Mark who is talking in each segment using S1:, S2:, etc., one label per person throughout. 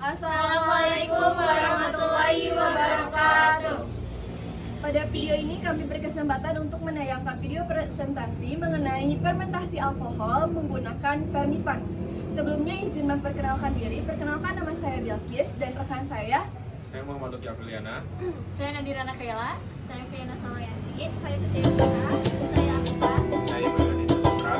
S1: Assalamualaikum warahmatullahi wabarakatuh.
S2: Pada video ini kami berkesempatan untuk menayangkan video presentasi mengenai fermentasi alkohol menggunakan Pernipan. Sebelumnya izin memperkenalkan diri. Perkenalkan, nama saya Bilkis dan rekan saya
S3: Muhammad Lutfi Afiliana.
S1: Saya Nadira Nakayla. Saya Fiana Samayanti. Saya Setia. Saya Akta.
S3: Saya Bayoni Saputra.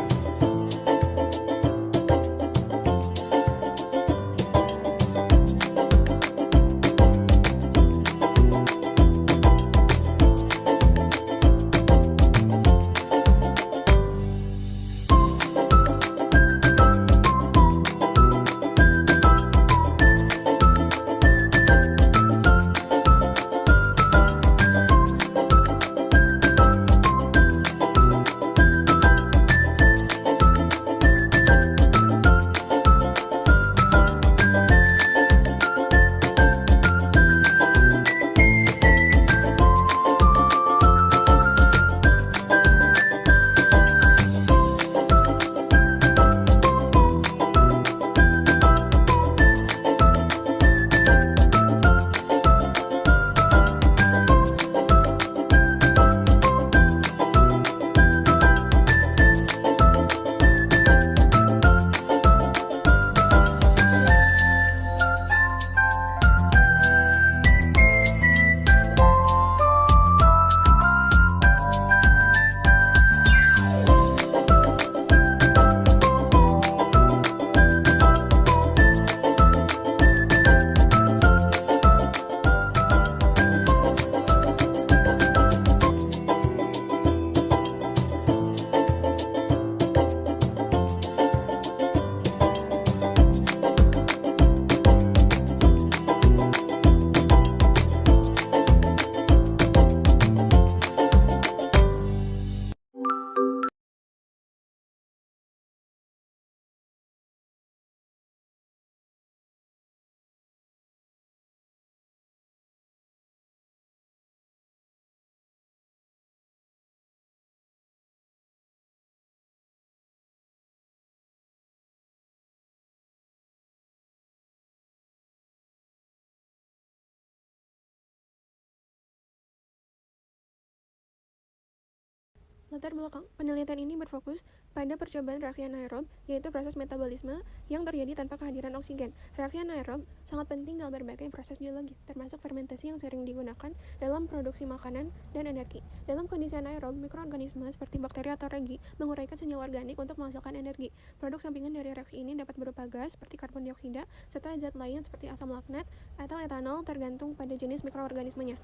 S4: Latar belakang penelitian ini berfokus pada percobaan reaksi anaerob, yaitu proses metabolisme yang terjadi tanpa kehadiran oksigen. Reaksi anaerob sangat penting dalam berbagai proses biologis, termasuk fermentasi yang sering digunakan dalam produksi makanan dan energi. Dalam kondisi anaerob, mikroorganisme seperti bakteri atau ragi menguraikan senyawa organik untuk menghasilkan energi. Produk sampingan dari reaksi ini dapat berupa gas seperti karbon dioksida, serta zat lain seperti asam laknat atau etanol tergantung pada jenis mikroorganismenya.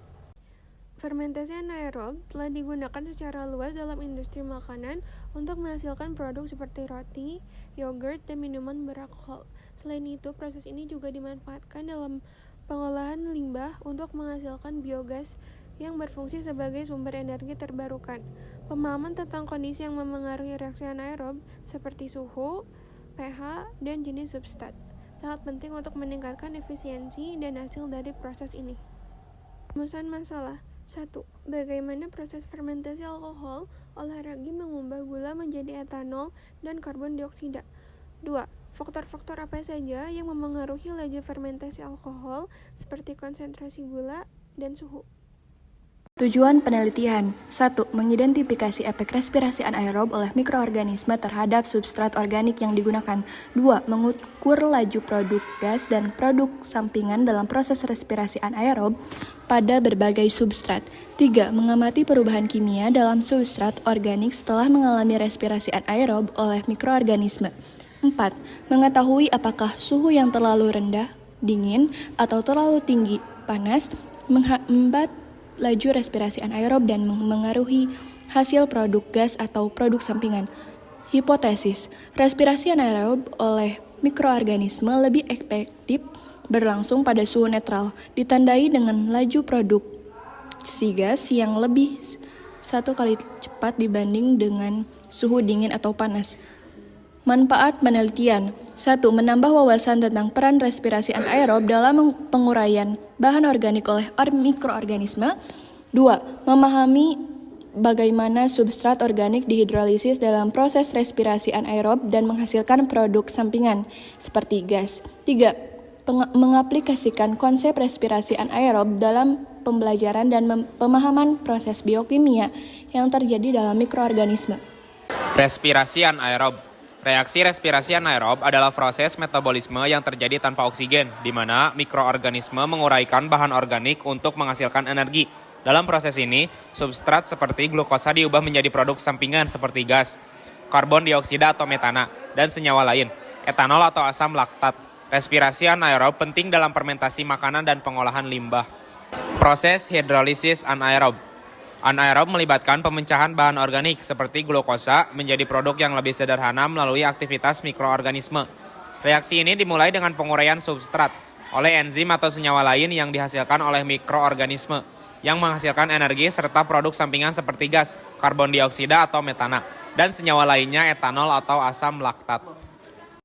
S4: Fermentasi anaerob telah digunakan secara luas dalam industri makanan untuk menghasilkan produk seperti roti, yogurt, dan minuman beralkohol. Selain itu, proses ini juga dimanfaatkan dalam pengolahan limbah untuk menghasilkan biogas yang berfungsi sebagai sumber energi terbarukan. Pemahaman tentang kondisi yang memengaruhi reaksi anaerob seperti suhu, pH, dan jenis substrat sangat penting untuk meningkatkan efisiensi dan hasil dari proses ini. Rumusan masalah 1. Bagaimana proses fermentasi alkohol oleh ragi mengubah gula menjadi etanol dan karbon dioksida? 2. Faktor-faktor apa saja yang memengaruhi laju fermentasi alkohol seperti konsentrasi gula dan suhu?
S5: Tujuan penelitian 1. Mengidentifikasi efek respirasi anaerob oleh mikroorganisme terhadap substrat organik yang digunakan. 2. Mengukur laju produk gas dan produk sampingan dalam proses respirasi anaerob pada berbagai substrat. 3. Mengamati perubahan kimia dalam substrat organik setelah mengalami respirasi anaerob oleh mikroorganisme. 4. Mengetahui apakah suhu yang terlalu rendah, dingin, atau terlalu tinggi, panas, menghambat laju respirasi anaerob dan mengaruhi hasil produk gas atau produk sampingan. Hipotesis, respirasi anaerob oleh mikroorganisme lebih efektif berlangsung pada suhu netral, ditandai dengan laju produksi gas yang lebih 1 kali cepat dibanding dengan suhu dingin atau panas. Manfaat penelitian 1. Menambah wawasan tentang peran respirasi anaerob dalam penguraian bahan organik oleh mikroorganisme. 2. Memahami bagaimana substrat organik dihidrolisis dalam proses respirasi anaerob dan menghasilkan produk sampingan seperti gas. 3. mengaplikasikan konsep respirasi anaerob dalam pembelajaran dan pemahaman proses biokimia yang terjadi dalam mikroorganisme.
S3: Respirasi anaerob. Reaksi respirasi anaerob adalah proses metabolisme yang terjadi tanpa oksigen, di mana mikroorganisme menguraikan bahan organik untuk menghasilkan energi. Dalam proses ini, substrat seperti glukosa diubah menjadi produk sampingan seperti gas, karbon dioksida atau metana, dan senyawa lain, etanol atau asam laktat. Respirasi anaerob penting dalam fermentasi makanan dan pengolahan limbah. Proses hidrolisis anaerob. Anaerob melibatkan pemecahan bahan organik seperti glukosa menjadi produk yang lebih sederhana melalui aktivitas mikroorganisme. Reaksi ini dimulai dengan penguraian substrat oleh enzim atau senyawa lain yang dihasilkan oleh mikroorganisme yang menghasilkan energi serta produk sampingan seperti gas, karbon dioksida atau metana, dan senyawa lainnya etanol atau asam laktat.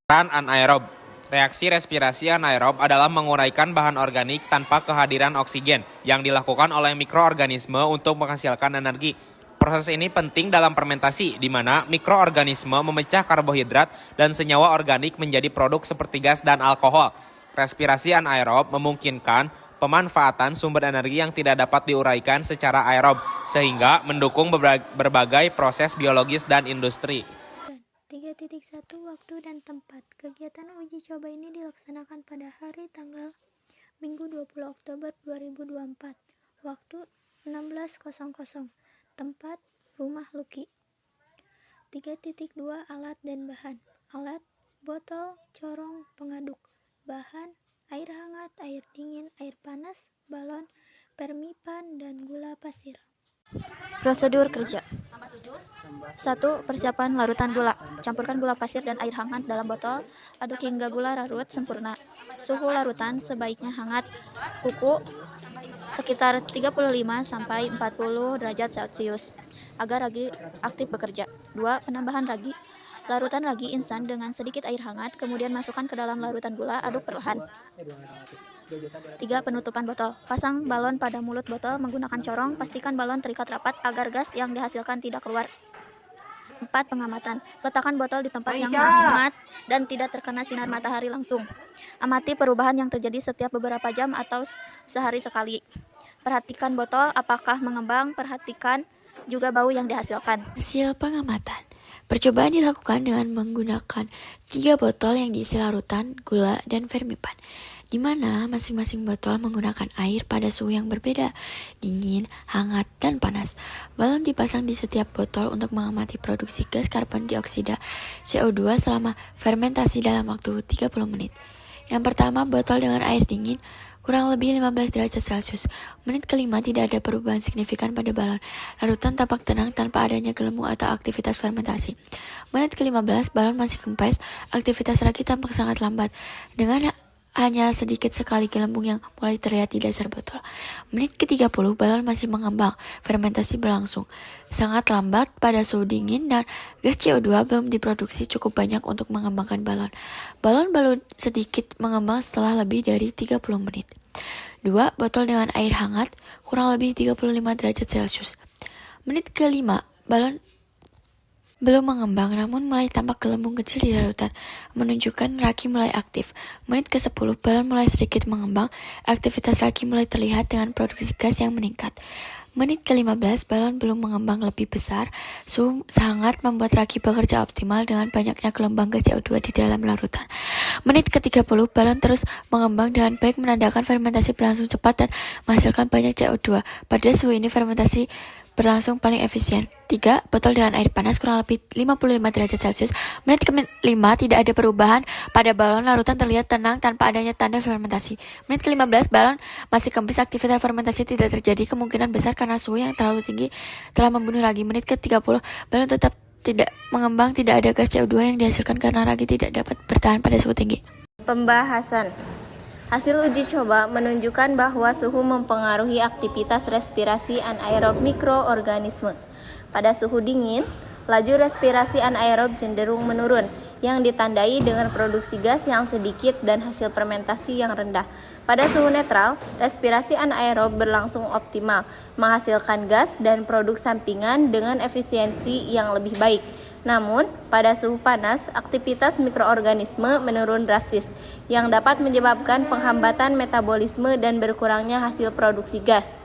S3: Peran anaerob. Reaksi respirasi anaerob adalah menguraikan bahan organik tanpa kehadiran oksigen yang dilakukan oleh mikroorganisme untuk menghasilkan energi. Proses ini penting dalam fermentasi, di mana mikroorganisme memecah karbohidrat dan senyawa organik menjadi produk seperti gas dan alkohol. Respirasi anaerob memungkinkan pemanfaatan sumber energi yang tidak dapat diuraikan secara aerob, sehingga mendukung berbagai proses biologis dan industri.
S1: 3.1 Waktu dan tempat. Kegiatan uji coba ini dilaksanakan pada hari tanggal Minggu 20 Oktober 2024. Waktu 16.00. Tempat Rumah Luki. 3.2 Alat dan bahan. Alat, botol, corong, pengaduk. Bahan, air hangat, air dingin, air panas, balon, permipan, dan gula pasir. Prosedur kerja. 1. Persiapan larutan gula. Campurkan gula pasir dan air hangat dalam botol. Aduk hingga gula larut sempurna. Suhu larutan sebaiknya hangat. Kuku sekitar 35-40 derajat Celcius agar ragi aktif bekerja. 2. Penambahan ragi. Larutan ragi instan dengan sedikit air hangat, kemudian masukkan ke dalam larutan gula, aduk perlahan. 3. Penutupan botol. Pasang balon pada mulut botol menggunakan corong, pastikan balon terikat rapat agar gas yang dihasilkan tidak keluar. 4. Pengamatan. Letakkan botol di tempat yang hangat dan tidak terkena sinar matahari langsung. Amati perubahan yang terjadi setiap beberapa jam atau sehari sekali. Perhatikan botol apakah mengembang, perhatikan juga bau yang dihasilkan.
S6: Hasil pengamatan. Percobaan dilakukan dengan menggunakan 3 botol yang diisi larutan, gula, dan fermipan, di mana masing-masing botol menggunakan air pada suhu yang berbeda, dingin, hangat, dan panas. Balon dipasang di setiap botol untuk mengamati produksi gas karbon dioksida CO2 selama fermentasi dalam waktu 30 menit. Yang pertama, botol dengan air dingin, kurang lebih 15 derajat Celcius. Menit kelima tidak ada perubahan signifikan pada balon. Larutan tampak tenang tanpa adanya gelembung atau aktivitas fermentasi. Menit ke-15, balon masih kempes, aktivitas ragi tampak sangat lambat, dengan hanya sedikit sekali gelembung yang mulai terlihat di dasar botol. Menit ke-30, balon masih mengembang, fermentasi berlangsung sangat lambat pada suhu dingin dan gas CO2 belum diproduksi cukup banyak untuk mengembangkan balon. Balon baru sedikit mengembang setelah lebih dari 30 menit. 2. Botol dengan air hangat, kurang lebih 35 derajat Celcius. Menit ke-5, balon belum mengembang, namun mulai tampak gelembung kecil di larutan, menunjukkan ragi mulai aktif. Menit ke-10, balon mulai sedikit mengembang, aktivitas ragi mulai terlihat dengan produksi gas yang meningkat. Menit ke-15, balon belum mengembang lebih besar, suhu hangat membuat ragi bekerja optimal dengan banyaknya gelombang gas CO2 di dalam larutan. Menit ke-30, balon terus mengembang dengan baik, menandakan fermentasi berlangsung cepat dan menghasilkan banyak CO2. Pada suhu ini fermentasi berlangsung paling efisien. 3. Botol dengan air panas kurang lebih 55 derajat Celcius. Menit ke-5 tidak ada perubahan pada balon, larutan terlihat tenang tanpa adanya tanda fermentasi. Menit ke-15 balon masih kempis, aktivitas fermentasi tidak terjadi, kemungkinan besar karena suhu yang terlalu tinggi telah membunuh ragi. Menit ke-30 balon tetap tidak mengembang, tidak ada gas CO2 yang dihasilkan karena ragi tidak dapat bertahan pada suhu tinggi.
S7: Pembahasan. Hasil uji coba menunjukkan bahwa suhu mempengaruhi aktivitas respirasi anaerob mikroorganisme. Pada suhu dingin, laju respirasi anaerob cenderung menurun, yang ditandai dengan produksi gas yang sedikit dan hasil fermentasi yang rendah. Pada suhu netral, respirasi anaerob berlangsung optimal, menghasilkan gas dan produk sampingan dengan efisiensi yang lebih baik. Namun, pada suhu panas, aktivitas mikroorganisme menurun drastis, yang dapat menyebabkan penghambatan metabolisme dan berkurangnya hasil produksi gas.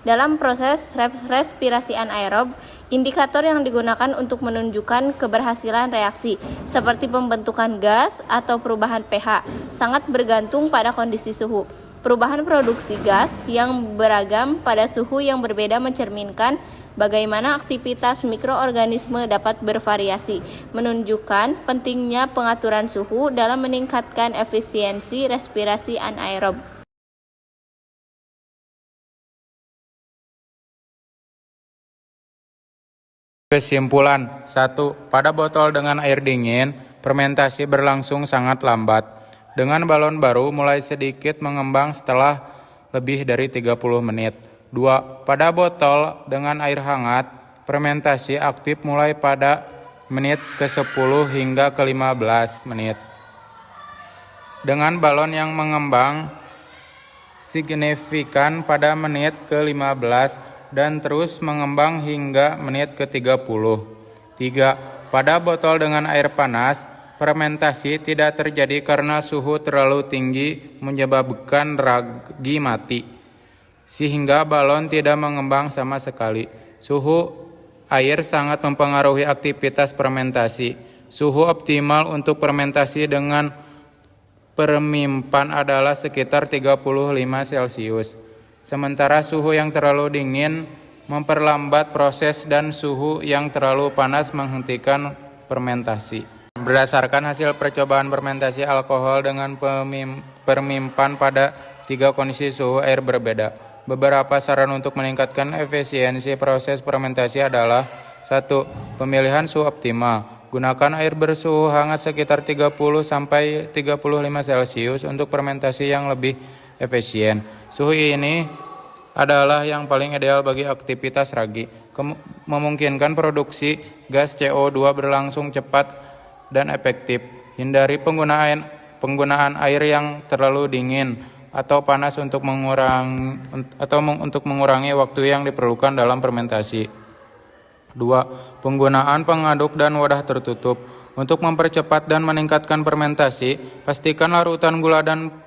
S7: Dalam proses respirasi anaerob, indikator yang digunakan untuk menunjukkan keberhasilan reaksi, seperti pembentukan gas atau perubahan pH, sangat bergantung pada kondisi suhu. Perubahan produksi gas yang beragam pada suhu yang berbeda mencerminkan bagaimana aktivitas mikroorganisme dapat bervariasi, menunjukkan pentingnya pengaturan suhu dalam meningkatkan efisiensi respirasi anaerob.
S8: Kesimpulan 1. Pada botol dengan air dingin, fermentasi berlangsung sangat lambat. Dengan balon baru mulai sedikit mengembang setelah lebih dari 30 menit. 2. Pada botol dengan air hangat, fermentasi aktif mulai pada menit ke-10 hingga ke-15 menit. Dengan balon yang mengembang signifikan pada menit ke-15 dan terus mengembang hingga menit ke-30. 3. Pada botol dengan air panas, fermentasi tidak terjadi karena suhu terlalu tinggi menyebabkan ragi mati, sehingga balon tidak mengembang sama sekali. Suhu air sangat mempengaruhi aktivitas fermentasi. Suhu optimal untuk fermentasi dengan permimpan adalah sekitar 35 Celcius. Sementara suhu yang terlalu dingin memperlambat proses dan suhu yang terlalu panas menghentikan fermentasi. Berdasarkan hasil percobaan fermentasi alkohol dengan permimpan pada 3 kondisi suhu air berbeda, beberapa saran untuk meningkatkan efisiensi proses fermentasi adalah: 1. Pemilihan suhu optimal. Gunakan air bersuhu hangat sekitar 30-35 Celcius untuk fermentasi yang lebih efisien. Suhu ini adalah yang paling ideal bagi aktivitas ragi, memungkinkan produksi gas CO2 berlangsung cepat dan efektif. Hindari penggunaan air yang terlalu dingin atau panas untuk mengurangi waktu yang diperlukan dalam fermentasi. 2. Penggunaan pengaduk dan wadah tertutup. Untuk mempercepat dan meningkatkan fermentasi, pastikan larutan gula dan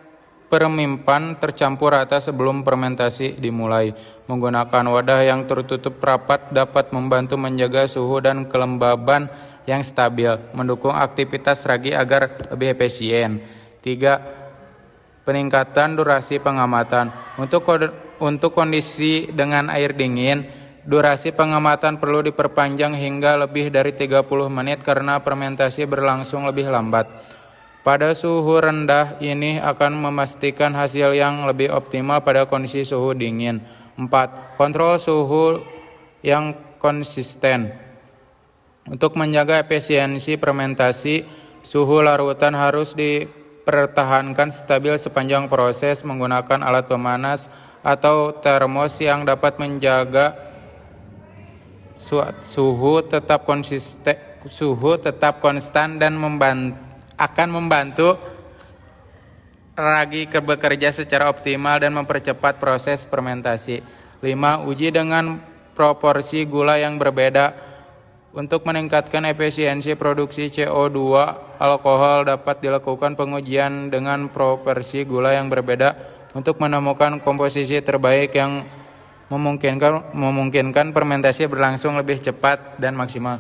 S8: permimpan tercampur rata sebelum fermentasi dimulai. Menggunakan wadah yang tertutup rapat dapat membantu menjaga suhu dan kelembaban yang stabil, mendukung aktivitas ragi agar lebih efisien. 3. Peningkatan durasi pengamatan. Untuk kondisi dengan air dingin, durasi pengamatan perlu diperpanjang hingga lebih dari 30 menit karena fermentasi berlangsung lebih lambat. Pada suhu rendah ini akan memastikan hasil yang lebih optimal pada kondisi suhu dingin. 4. Kontrol suhu yang konsisten. Untuk menjaga efisiensi fermentasi, suhu larutan harus dipertahankan stabil sepanjang proses menggunakan alat pemanas atau termos yang dapat menjaga suhu tetap konstan dan akan membantu ragi bekerja secara optimal dan mempercepat proses fermentasi. 5. Uji dengan proporsi gula yang berbeda. Untuk meningkatkan efisiensi produksi CO2, alkohol dapat dilakukan pengujian dengan proporsi gula yang berbeda untuk menemukan komposisi terbaik yang memungkinkan fermentasi berlangsung lebih cepat dan maksimal.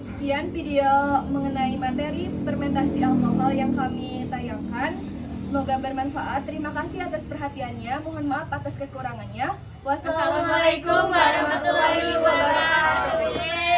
S2: Sekian video mengenai materi fermentasi alkohol yang kami tayangkan. Semoga bermanfaat. Terima kasih atas perhatiannya. Mohon maaf atas kekurangannya. Wassalamualaikum warahmatullahi wabarakatuh.